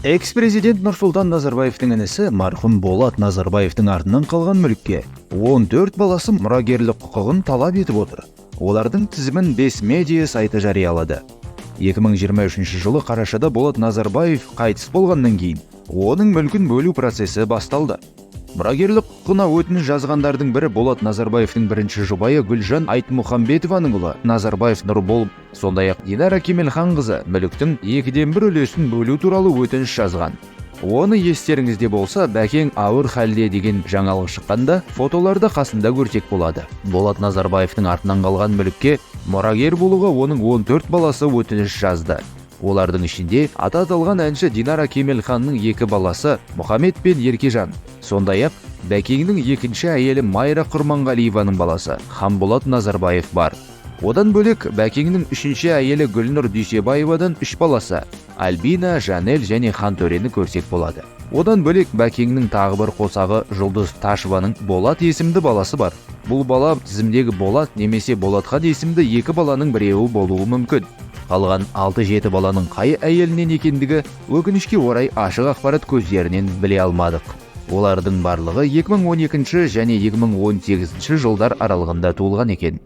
Экс-президент Нұрсұлтан Назарбаевтың інісі марқұм Болат Назарбаевтың артынан қалған мүлікке 14 баласы мұрагерлік құқығын талап етіп отыр. Олардың тізімін 5 медиа сайты жариялады. 2023 жылы қарашада Болат Назарбаев қайтыс болғаннан кейін оның мүлкін бөлу процесі басталды. Мұрагерлік құқығына өтініш жазғандардың бірі Болат Назарбаевтың бірінші жұбайы Гүлжан Айтмұхамбетованың ұлы Назарбаев Нұрбол. Сондай-ақ Динара Кемелханқызы мүліктің 2/1 үлесін бөлу туралы өтініш жазған. Оны естеріңізде болса, Бәкең ауыр халде деген жаңалық шыққанда фотоларды қасында көрсек болады. Болат Назарбаевтың артынан қалған мүлікке мұрагер болуға оның 14 баласы өтініш жазды. Олардың ішінде аты аталған әнші Динара Кемелханның 2 баласы Мұхаммед пен Еркежан. Сондай-ақ Бәкеңнің екінші әйелі Майра Құрманғалиеваның баласы Ханболат Назарбаев бар. Одан бөлек Бәкеңнің үшінші әйелі Гүлнұр Дүйсебаевадан 3 баласы Альбина, Жанел және Хантөрені көрсек болады. Одан бөлек Бәкеңнің тағы бір қосағы Жұлдыз Ташеваның Болат есімді баласы бар. Бұл бала тізімдегі Болат немесе Болатхан есімді 2 баланың біреуі болуы мүмкін. Қалған 6-7 баланың қай әйелінен екендігі өкінішке орай ашық ақпарат көздерінен біле алмадық. Олардың барлығы 2012 және 2018 жылдар аралығында туылған екен.